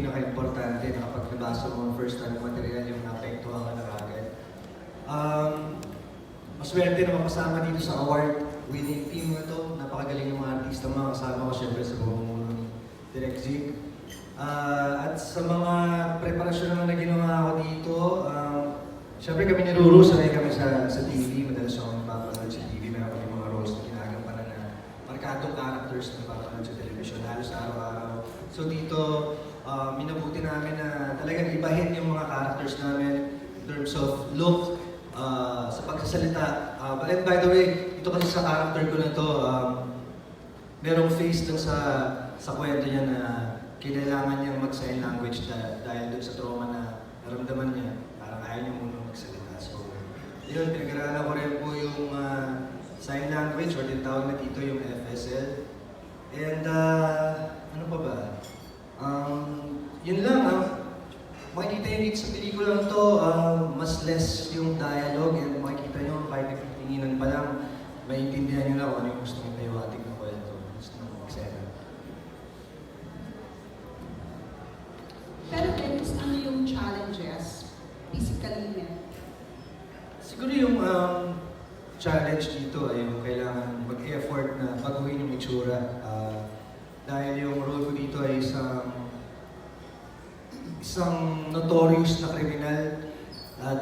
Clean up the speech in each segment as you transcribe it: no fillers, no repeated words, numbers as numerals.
pinaka-importante na kapag nabasa mo ang first time material, yung naapektuhan ka na agad. Maswerte na mapasama dito sa award-winning team na to. Napakagaling ng mga artista, mga kasama ko syempre sa buong ni Direk Zig. At sa mga preparasyon naman na ginawa ko dito, syempre kami ni Ruru, sanay kami sa TV. Madalas ako napapanood sa TV. Meron kami mga roles na ginagampanan na markadong characters na napapanood sa television halos araw-araw. So dito, minabuti namin na talagang ibahin yung mga characters namin in terms of look, sa pagsasalita. And by the way, ito kasi sa character ko na to, merong face dun sa kwento niya na kailangan niyang mag-sign language dahil dun sa trauma na naramdaman niya. Parang ayaw niya muna magsalita. So, yun, pinag-aralan ko rin po yung sign language or tinatawag na dito yung FSL. And ano pa ba? Yun lang, makikita nyo dito sa pelikulang to, mas less yung dialogue and makikita nyo kahit nagtitinginan pa lang, maintindihan nyo na kung ano yung gusto nyo payawatig ng kwento. Gusto nyo eksena. Pero Dennis, ano yung challenges physically niya? Siguro yung challenge dito ay yung kailangan mag-effort na baguhin yung itsura. Dahil yung role ko dito ay isang notorious na kriminal at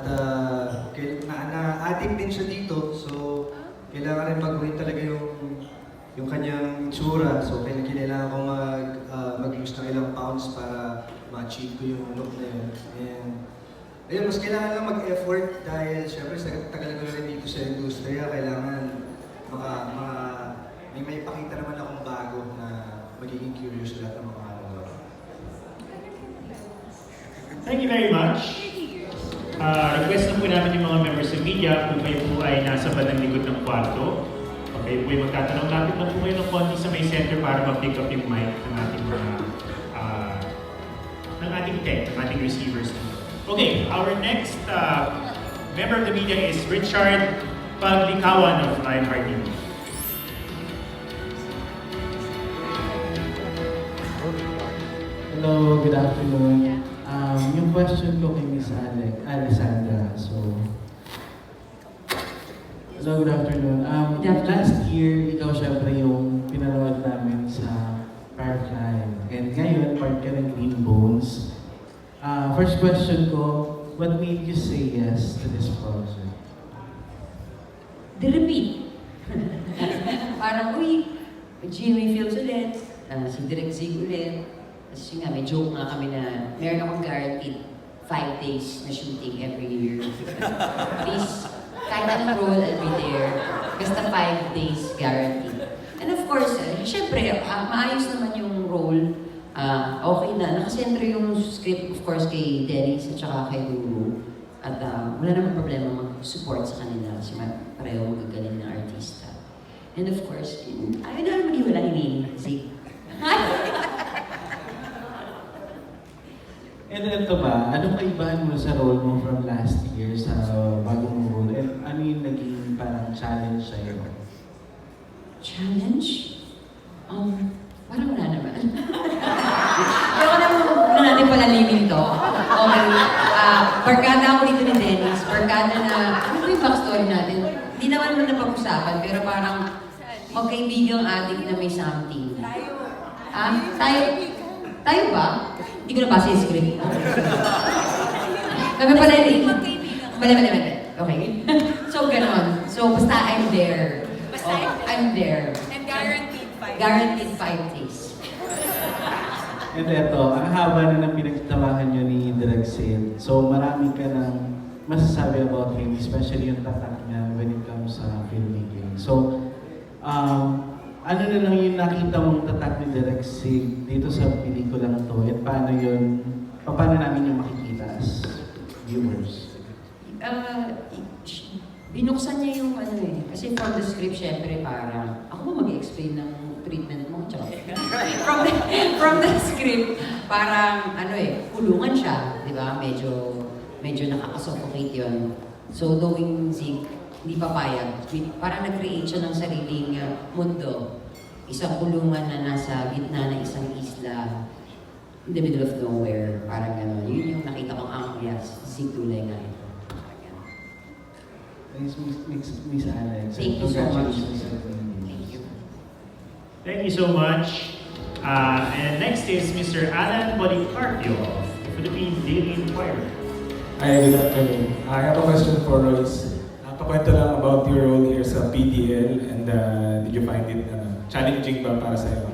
na-addict din siya dito. So, kailangan rin baguhin talaga yung kanyang itsura. So, kailangan ko mag-lose ng ilang pounds para ma-achieve ko yung look na yun. And, ayun, mas kailangan lang mag-effort dahil syempre sa tagal ko rin dito sa industriya, kailangan may ipakita naman akong bago na magiging curious lahat ng mga ano. Thank you very much. Request na po namin yung mga members ng media kung kayo po ay nasa bandang likod ng kwarto. Okay po yung magtatanong, lapit na po kayo ng konti sa may center para ma-pick up yung mic ng ating mga ng ating tech, ng ating receivers. Okay, our next member of the media is Richard Paglikawan of Lionheart TV. Hello, good afternoon. Yung question ko kay Miss Alessandra. So, hello, good afternoon. Last year, ikaw syempre yung pinanood namin sa Firefly. And ngayon, part ka ng Green Bones. First question ko, what made you say yes to this project? The repeat. Parang, uy, Jimmy Fields ulit, si Direk Zig ulit. Tapos yun nga, may joke nga kami na meron akong guaranteed 5 days na shooting every year. Please, kahit anong role, I'll be there. Basta 5 days guaranteed. And of course, syempre, maayos naman yung role. Okay na. Nakasentro yung script, of course, kay Dennis at saka kay Ruru. At wala namang problema mag-support sa kanila kasi pareho magagaling na artista. And of course, ayaw na naman wala ni Zig. And ito ba, anong kaibahan mo sa role mo from last year sa bagong role? And ano yung naging parang challenge sa'yo? Challenge? Parang wala naman. Ayoko na natin palalimin to. Okay. Barkada ako dito ni Dennis. Barkada na, ano ba yung backstory natin? Hindi naman napag-usapan, pero parang magkaibigang ating na may something. Tayo ba? Hindi ko nabasa yung script. Kami pala yung Mali. Okay. So, ganon. So, basta I'm there. I'm there. And guaranteed 5 Guaranteed 5 days. And ito, ang haba na ng pinagtawahan nyo ni Direk Sid. So marami ka ng masasabi about him, especially yung tatak niya when it comes sa filmmaking. So, ano na lang yung nakita mong tatak ni Direk Sid dito sa pelikulang to? At paano namin yung makikita as viewers? Binuksan niya yung kasi from the script, syempre parang, ako ba mag-explain ng treatment mo? From the script, parang kulungan siya, di ba? Medyo nakakasuffocate yun. So knowing Zig, hindi papayag. Parang nag-create siya ng sariling mundo. Isang kulungan na nasa gitna ng isang isla. in the middle of nowhere, parang gano'n. Yun yung nakita kong yes, si Tulay nga ito. Parang gano'n. Thanks, Miss Alex. Thank you so much. Congratulations sa Thank you. Thank you so much. And next is Mr. Alan Policarpio of the Philippine Daily Inquirer. Hi, good afternoon. I have a question for Royce. Pakwento lang about your role here sa PDL and did you find it challenging ba para sa iyo?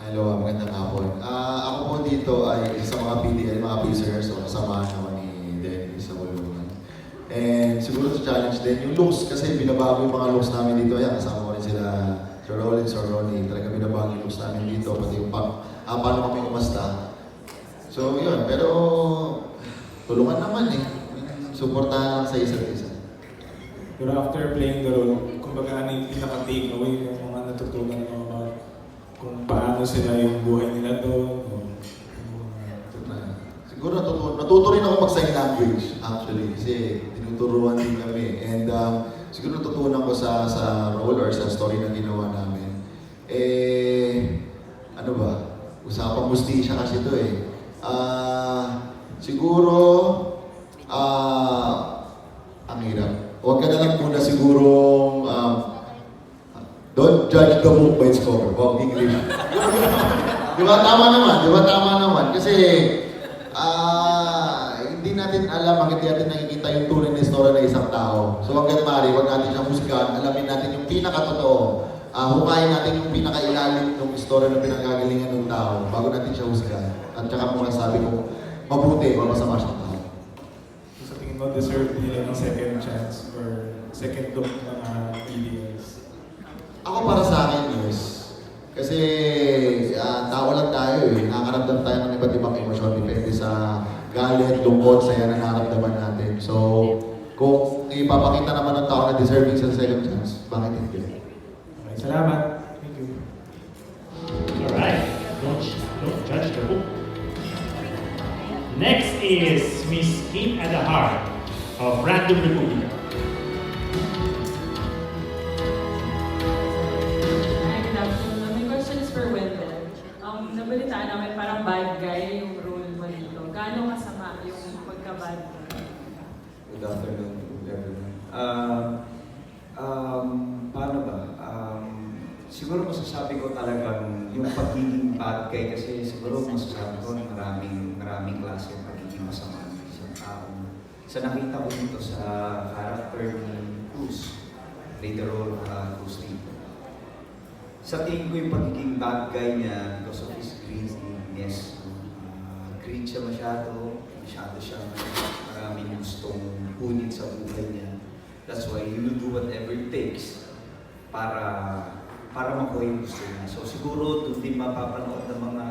Hello, magandang hapon. Ako po dito ay isa sa mga PDL, mga prisoners, so kasama naman ni Dennis sa Bulungan. And siguro sa challenge din, yung looks, kasi binabago yung mga looks namin dito. Ayan, kasama ko rin sila Sir Rollins or Ronnie. Talaga binabago yung looks namin dito, pati yung paano kami umasta. So yun, pero tulungan naman eh. Suportahan lang sa isa't isa. Pero after playing the role, kumbaga ano yung pinaka-take away yung mga natutunan mo about kung paano sila yung buhay nila doon? Siguro natuto rin ako mag-sign language actually kasi tinuturuan din kami and siguro natutunan ko sa role or sa story na ginawa namin. Ano ba? Usapang hustisya kasi ito eh. Siguro ang hirap. Huwag ka na lang muna sigurong don't judge the book by its cover. Wow, English. Di ba? Tama naman. Kasi hindi natin alam, hindi natin nakikita yung tunay na istorya ng isang tao. So hanggang maaari, huwag natin siyang husgahan, alamin natin yung pinakatotoo. Hukayin natin yung pinakailalim ng istorya na pinanggagalingan ng tao bago natin siya husgahan. At saka kung masasabi ko, mabuti o masama siyang tao. So sa tingin mo, deserve nila ng second chance or second look ng mga PDLs? Ako para sa akin, yes. Kasi tao lang tayo eh. Nakakaramdam tayo ng iba't ibang emosyon. Depende sa galit, lungkot, saya na nakaramdaman natin. So, kung ipapakita naman ng tao na deserving sa second chance, bakit hindi? Okay, salamat. Thank you. Alright, don't judge the book. Next is Miss Kate Adahar of Random Republica. Hi, good afternoon. My question is for Wendell. Nabalitaan namin parang bad guy yung role mo dito. Gaano kasama yung pagka-bad guy? Good afternoon to everyone. Paano ba? Siguro masasabi ko talagang yung pagiging bad guy kasi siguro masasabi ko maraming klase ng pagiging masama ng isang tao. Sa nakita ko dito sa character ni Cruz, play the role of Cruz dito. Sa tingin ko yung pagiging bad guy niya because of his greediness. Greed siya masyado siyang maraming gustong punit sa buhay niya. That's why he will do whatever it takes para makuha yung gusto niya. So siguro doon din mapapanood ng mga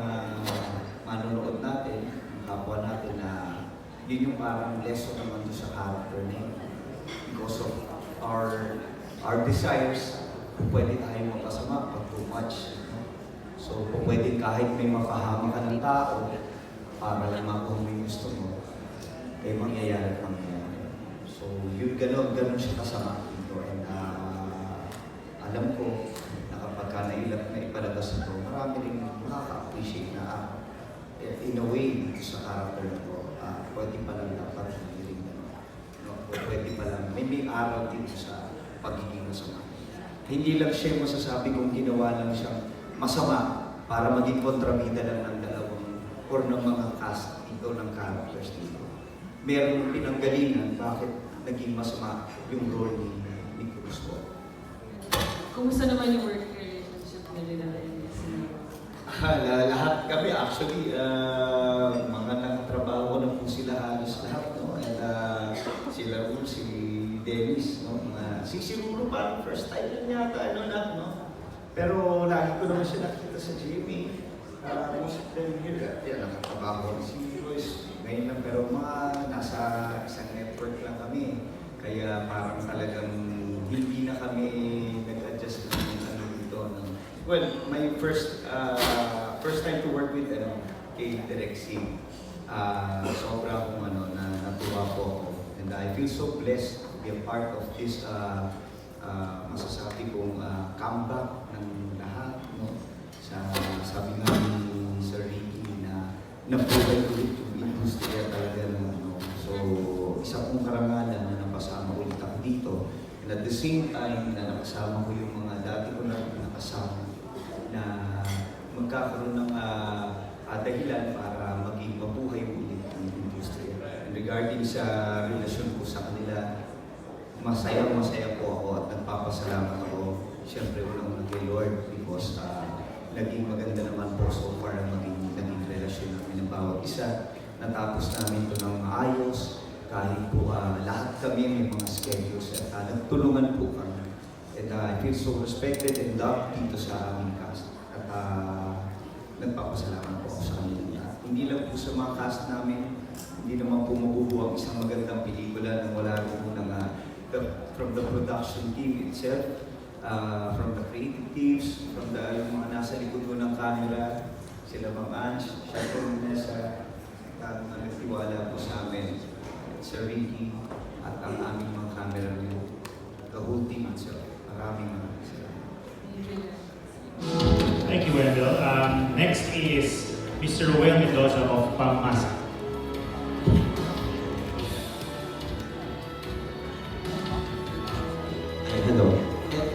manonood natin, kapwa natin na yun yung parang lesson naman doon sa character niya. Because of our desires, pwede tayong mapasama pag too much. So kung pwede kahit may mapahama ka ng tao para lang makuha mo yung gusto mo, eh mangyayari. So yun ganon siya kasama dito. And alam ko na kapag naipalabas ito, marami rin makaka-appreciate na in a way dito sa character na to, pwede palang dapat hindi pwede palang may aral dito sa pagiging masama. Hindi lang siya masasabi kung ginawa lang siyang masama para maging kontrabida lang ng dalawang or ng mga cast dito ng characters dito. Meron pinanggalingan bakit naging masama yung role ni Cruz po. Kumusta naman yung work relationship nila rin? Lahat kami actually, mga nakatrabaho na po sila halos lahat, no? And sila po, si Dennis, no? Si Rulo parang first time lang yata, no? Pero lagi ko naman siya nakita sa Jimmy. Most of them here, nakatrabaho rin si Royce. Ngayon lang, pero mga nasa isang network lang kami. Kaya parang talagang hindi na kami nag-adjust ng ano dito. Well, my first time to work with kay Direk Sig. Sobra akong natuwa po ako. And I feel so blessed to be a part of this masasabi kong comeback ng lahat na-provide ulit yung industriya talaga ng ano. So, isa pong karangalan na napasama ulit ako dito. And at the same time, na nakasama ko yung mga dati ko na nakasama na magkakaroon ng dahilan para maging mabuhay ulit ang industriya. And regarding sa relasyon ko sa kanila, masaya po ako at nagpapasalamat ako. Siyempre, unang kay Lord because naging maganda naman po so far ang naging relasyon namin ng bawat isa. Natapos namin ito ng maayos kahit po lahat kami may mga schedules at nagtulungan po kami. And I feel so respected and loved dito sa aming cast. At nagpapasalamat po ako sa kanila. Hindi lang po sa mga cast namin, hindi naman po mabubuo ang isang magandang pelikula nang wala rin po ng from the production team itself, from the creative teams, from yung mga nasa likod ko ng camera, sila Ma'am Ange, siya po nasa nagtiwala po sa amin, Sir Ricky, at ang aming mga camera rin, the whole team itself. Maraming salamat. Thank you, Wendell. Next is Mr. Roel Mendoza of Pamasa. Hello.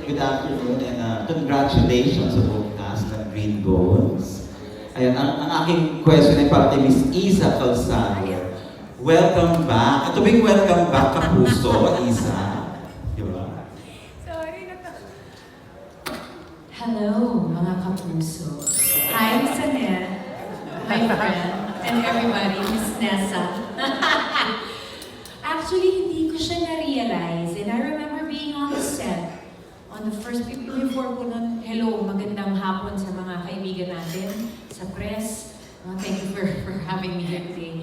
Good afternoon and congratulations sa buong cast ng Green Bones. Ayan, ang aking question ay para kay Miss Isa Calzado. Welcome back. Ito bing welcome back kapuso, Isa. Diba? Sorry na to. Hello, mga kapuso. Hi, Miss Annette, my friend, and everybody, Miss Nessa. Actually, hindi ko siya na-realize. And I remember being on the set, on the first, before po nun, hello, magandang hapon sa mga kaibigan natin, sa press. Thank you for having me here today.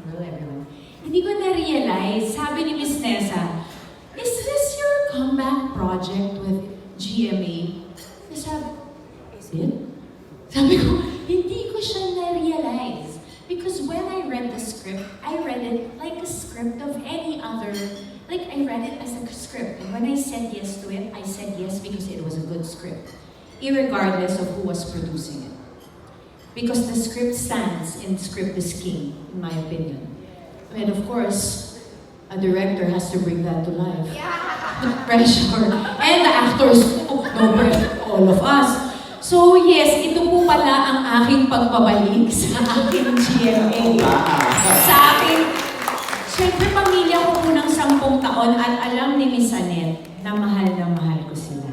Hello, everyone. Hindi ko na-realize, sabi ni Miss Nessa, is this your comeback project with GMA? Sabi, is it? Sabi ko, hindi ko siya na-realize. Because when I read the script, I read it like a script of any other, like I read it as a script. And when I said yes to it, I said yes because it was a good script. Irregardless of who was producing it. Because the script stands and script is king, in my opinion. And of course, a director has to bring that to life. The pressure. And the actors, no pressure, all of us. So yes, ito po pala ang aking pagpabalik sa aking GMA. Sa aking, syempre pamilya ko po ng 10 taon at alam ni Miss Annette na mahal ko sila.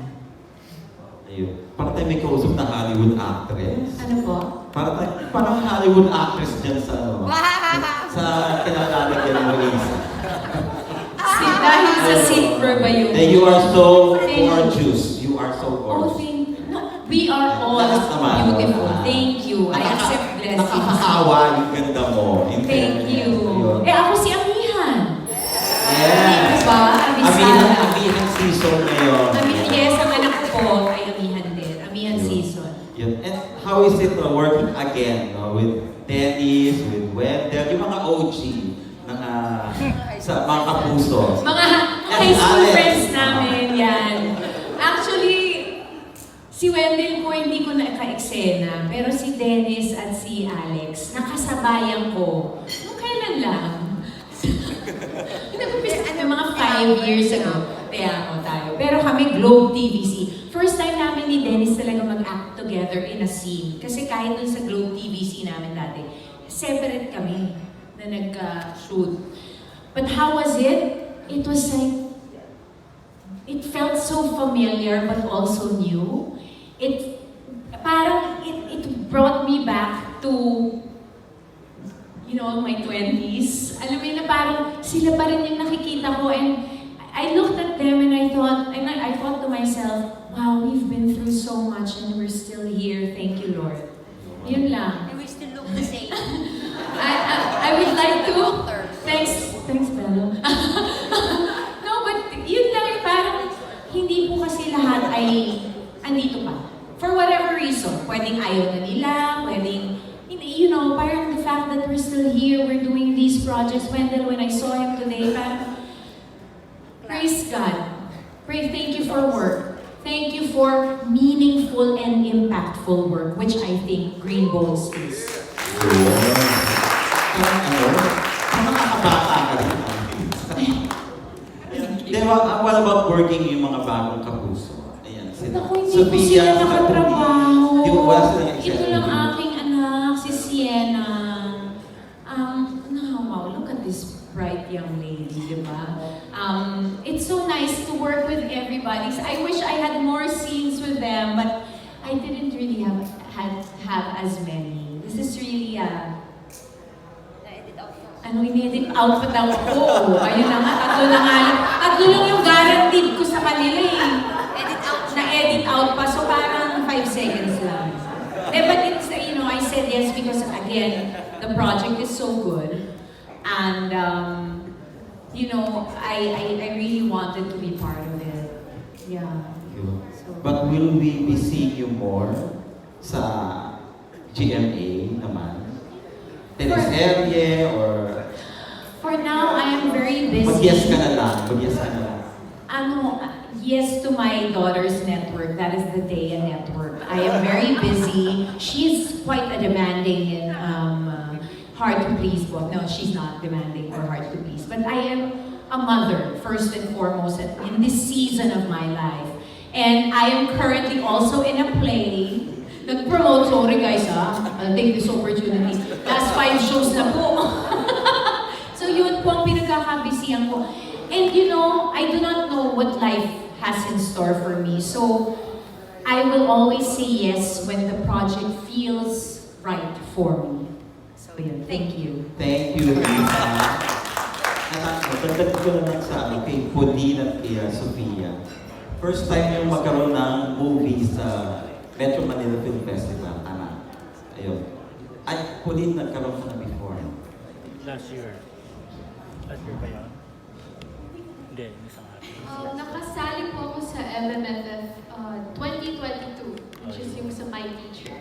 Ayun. Para tayo may kausap na Hollywood actress. Ano po? Parang Hollywood actress dyan sa sa kinalalagyan mo, Isa. Dahil sa silver ba yun? And you are so gorgeous. You are so gorgeous. We are all beautiful. Thank you. I accept blessings. Nakakahawa yung ganda mo. Thank you. Ako si Amihan. Yes. Diba? Amihan season ngayon. Yes, ang anak ko po ay Amihan din. Amihan season. Yun. And how is it working again with Dennis, with Wendell, yung mga OG ng sa mga kapuso? Mga high school friends namin yan. Actually, si Wendell po hindi ko naka-eksena, pero si Dennis at si Alex, nakasabayan ko. Nung kailan lang? Nag-umpisa kami mga 5 years ago. Kaya tayo. Pero kami Globe TVC. First time namin ni Dennis talaga mag-act together in a scene. Kasi kahit dun sa Globe TVC namin dati, separate kami na nag-shoot. But how was it? It was like, it felt so familiar but also new. It brought me back to, my 20s. Alam mo na parang sila pa rin yung nakikita ko, and I looked at them and I thought to myself, wow, we've been through so much and we're still here. Thank you, Lord. Yun lang. And we still look the same. I would like to. Thanks, Bello. No, but yun lang, parang hindi po kasi lahat ay andito pa. For whatever reason. Pwedeng ayaw na nila, pwedeng, parang the fact that we're still here, we're doing these projects. Wendell, when I saw him today, parang, praise God. Thank you for work. Thank you for meaningful and impactful work, which I think Green Bones is. Yun. Nakakabata ka rin. Then, what about working yung mga bagong kapuso? Ayan, Naku, hindi ko sila nakatrabaho. Di ba wala silang Ito lang aking anak, si Sienna. Wow, look at this bright young lady, di ba? It's so nice to work with everybody. I wish I had more scenes with them, but I didn't really have as many. This is really Na-edit out ko. in-edit out pa daw ako. Ayun na nga, tatlo lang yung guaranteed ko sa kanila eh. Edit out siya. Na-edit out pa, so parang 5 seconds lang. But it's, I said yes because again, the project is so good. And, I really wanted to be part of it. Yeah. So, But will we be seeing you more sa GMA naman? Teleserye or... for now, I am very busy. Mag-yes ka na lang. Mag-yes ka na lang. Yes to my daughter's network. That is the Dea network. I am very busy. She's quite a demanding and hard to please book. No, she's not demanding or hard to please. But I am a mother, first and foremost, in this season of my life. And I am currently also in a play. Nag-promote, sorry guys I'll take this opportunity. Last 5 shows na po. So yun po ang pinagkakabisihan ko. And I do not know what life has in store for me. So I will always say yes when the project feels right for me. So yun, thank you. Thank you, Lisa. Dagdag ko lang sa kay Pauline at kay Sofia. First time yung magkaroon ng movie sa Metro Manila Film Festival. Ayun. Ay, Pauline, nagkaroon ka na before. Last year. Last year ba yun? Hindi, isang hari. Nakasali po ako sa MMFF 2022, which is yung sa My Teacher.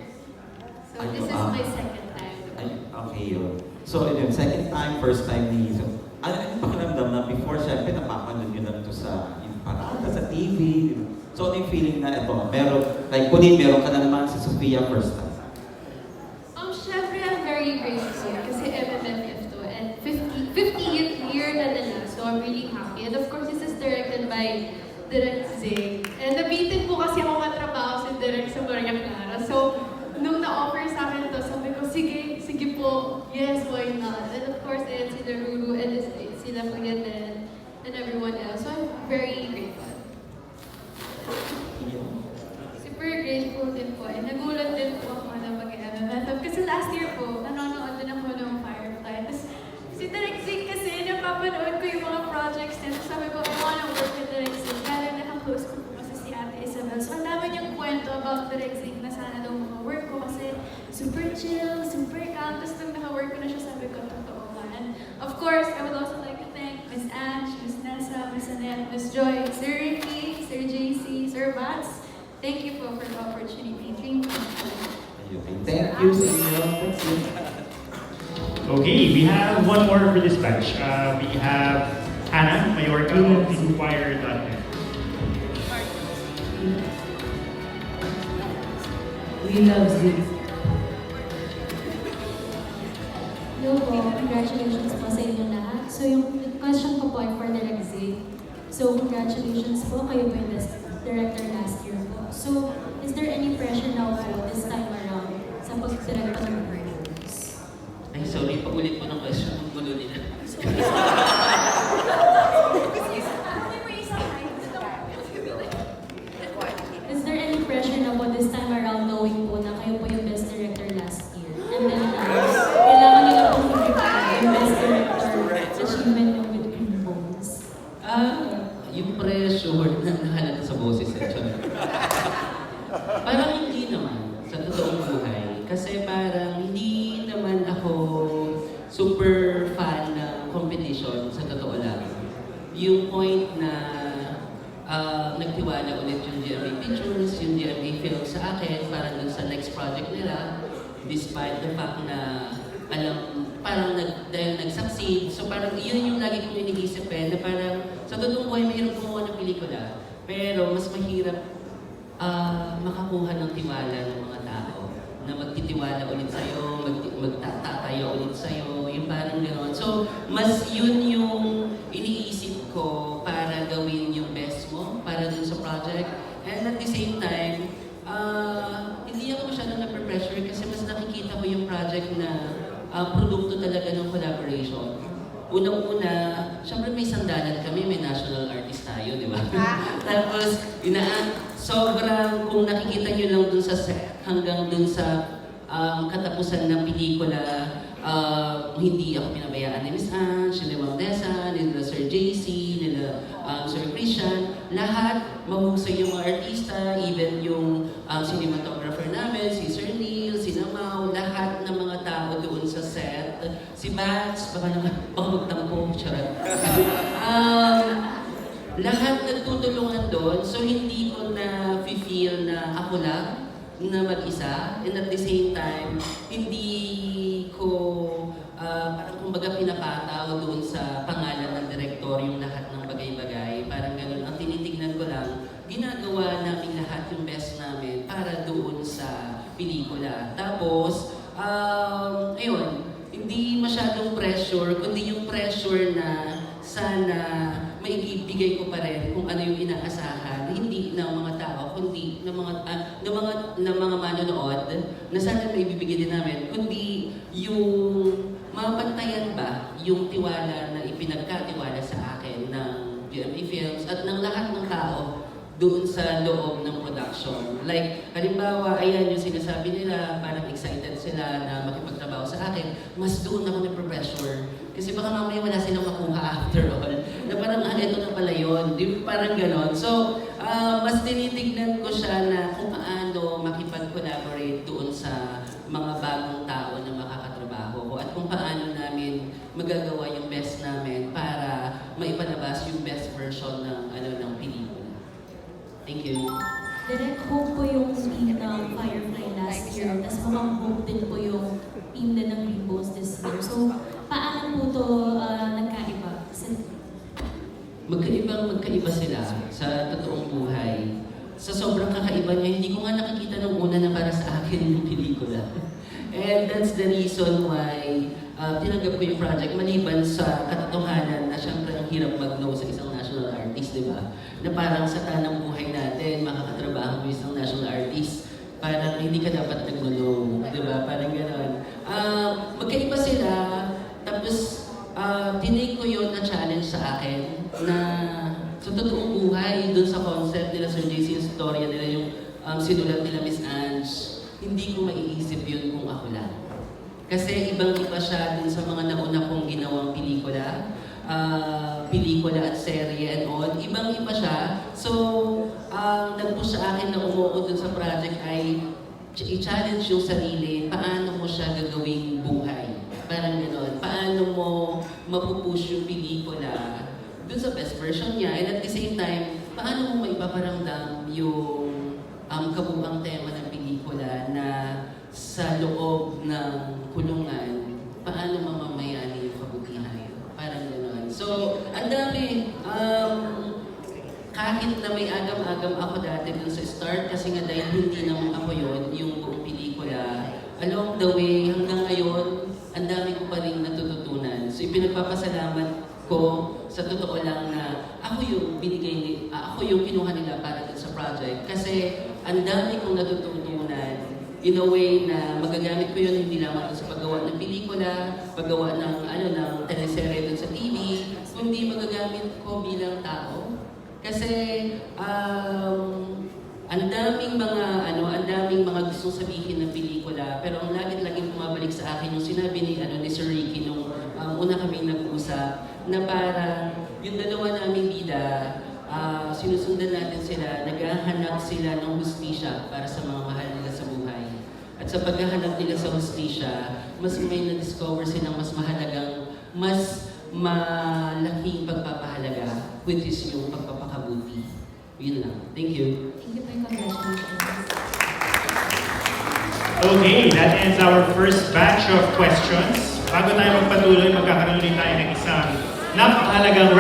So this is my second time. Ay, okay yun. So, yun, second time, first time ni Iso. Ano yung pakiramdam na before, syempre, napapanood nyo na ito sa parada, sa TV. So, ano yung feeling na ito? Meron, like, Pauline, meron ka na naman si Sofia first time. Syempre, I'm very grateful kasi MMFF to and 50th year na nila. So I'm really happy. And of course, this is directed by Direk Zig. And nabitin po kasi ako matrabaho si Direk sa Maria Clara. So, nung na-offer sa akin ito, sabi ko, sige po, yes, why not? And of course, ayan si Ruru and sila Kuya Den and everyone else. So I'm very grateful. Super grateful din po. And nagulat din po ako na mag-MMFF. Kasi last year po, nanonood din ako ng Firefly. Tapos si Direk Zig kasi, napapanood ko yung mga projects niya. So sabi ko, I wanna work with Direk Zig. Dahil naka-close ko po kasi si Ate Isabel. So ang dami niyang kwento about Direk Zig na sana daw mga work ko kasi super chill, super calm. Tapos nung naka-work ko na siya, sabi ko, totoo ba? And of course, I would also like to thank Miss Ange, Miss Nessa, Miss Annette, Miss Joy, Sir Ricky, Sir JC, Sir Bats. Thank you for the opportunity. Thank you. Thank you sa inyo. Thank you. Okay, we have one more for this batch. We have Hannah Mayorga of Inquirer.net. We love Zig. Hello po, congratulations po sa inyong lahat. So yung question ko po ay for Direk Zig. So congratulations po, kayo po yung director last year po. So is there any pressure now po this time around sa pag-direct po ng Birds? Ay, sorry, pag-ulit po ng question, ang gulo nila. Is there any pressure na po this time around knowing po na kayo po yung best director last year? And then kailangan nila po yung best director achievement nyo with Green Bones? Yung pressure na nakalala sa boses at parang hindi naman, sa totoong buhay. Kasi parang hindi naman ako super fan ng competition, sa totoo lang. Yung point na nagtiwala ulit yung GMA Pictures, yung GMA Film sa akin, parang dun sa next project nila, despite the fact na parang dahil nag-succeed, so parang yun yung lagi kong iniisip na parang sa totoong buhay mahirap gumawa ng pelikula, pero mas mahirap makakuha ng tiwala ng mga tao. na magtitiwala ulit sa'yo, magtatatayo ulit sa'yo, yung parang gano'n. So, mas yun yung iniisip ko para gawin yung best mo para dun sa project. And at the same time, hindi ako masyadong na-pressure kasi mas nakikita ko yung project na produkto talaga ng collaboration. Unang-una, syempre may sandalan kami, may national artist tayo, di ba? Tapos, sobrang, kung nakikita nyo lang dun sa set, hanggang dun sa katapusan ng pelikula, hindi ako pinabayaan ni Miss Ange, ni Ma'am Nessa, nila Sir JC, nila Sir Christian. Lahat, mahusay yung mga artista, even yung cinematographer namin, si Sir Neil, si Namaw, lahat ng mga tao doon sa set. Si Bats, baka naman, magtampo, charot. Lahat nagtutulungan doon, so hindi ko na-feel na ako lang na mag-isa, and at the same time, hindi ko parang kumbaga pinapataw doon sa pangalan ng direktor yung lahat ng bagay-bagay. Parang ganun. Ang tinitignan ko lang, ginagawa namin lahat yung best namin para doon sa pelikula. Tapos, ayun, hindi masyadong pressure, kundi yung pressure na sana maibibigay ko pa rin kung ano yung inaasahan, hindi ng mga tao, kundi ng mga manonood, na sana maibibigay din namin, kundi yung mapantayan ba yung tiwala na ipinagkatiwala sa akin ng GMA Films at ng lahat ng tao doon sa loob ng production. Like, halimbawa, ayan yung sinasabi nila, parang excited sila na makipagtrabaho sa akin, mas doon ako nagpo-pressure. Kasi baka mamaya wala silang makuha after all. Na parang, ito na pala yun. Parang ganon. So, mas tinitignan ko siya na kung paano makipag-collaborate doon sa mga bagong tao na makakatrabaho ko at kung paano namin magagawa yung best namin para maipalabas yung best version ng pelikula. Thank you. Direct hope po yung team ng Firefly last year, tapos mukhang hope din po yung team na ng Rainbows this year. So, paano po ito nagkaiba? Magkaiba sila sa totoong buhay. Sa sobrang kakaiba niya, hindi ko nga nakikita nung una na para sa akin yung pelikula. And that's the reason why tinanggap ko yung project, maliban sa katotohanan na syempre ang hirap mag-no sa isang national artist, di ba? Na parang sa tanang buhay natin, makakatrabaho mo isang national artist, parang hindi ka dapat nag-no, di ba? Parang gano'n. Magkaiba sila, tapos tinake ko yun na challenge sa akin na sa totoong buhay, dun sa concept nila Sir JC, yung storya nila, yung sinulat nila Miss Ange, hindi ko maiisip yun kung ako lang. Kasi ibang-iba siya dun sa mga nauna kong ginawang pelikula at serye and all. Ibang-iba siya. So, nag-push sa akin na umuo dun sa project ay i-challenge yung sarili, paano mo siya gagawing buhay. Parang gano'n. Paano mo mapupush yung pelikula dun sa best version niya. And at the same time, paano mo maipaparamdam yung kabuang tema ng pelikula na sa loob ng kulungan, paano mamamayani yung kabutihan. Parang gano'n. So, ang dami. Kahit na may agam-agam ako dati dun sa start, kasi nga dahil hindi naman ako yun, yung buong pelikula, along the way, hanggang ngayon, ang dami ko pa rin natututunan. So, ipinagpapasalamat ko sa totoo lang na ako yung kinuha nila para dun sa project. Kasi ang dami kong natututunan in a way na magagamit ko yun hindi lamang sa paggawa ng pelikula, paggawa ng teleserye dun sa TV, kundi magagamit ko bilang tao. Kasi ang daming mga gustong sabihin ng pelikula, pero ang laging bumabalik sa akin yung sinabi ni Sir Ricky nung una kaming nag-usap na parang yung dalawa naming bida, sinusundan natin sila, naghahanap sila ng hustisya para sa mga mahal nila sa buhay. At sa paghahanap nila sa hustisya, mas may na-discover silang mas mahalagang, mas malaking pagpapahalaga, which is yung pagpapakabuti. Yun lang. Thank you. Thank you for your congratulations. Okay, that ends our first batch of questions. Bago tayo magpatuloy, magkakaroon ulit tayo ng isang napakahalagang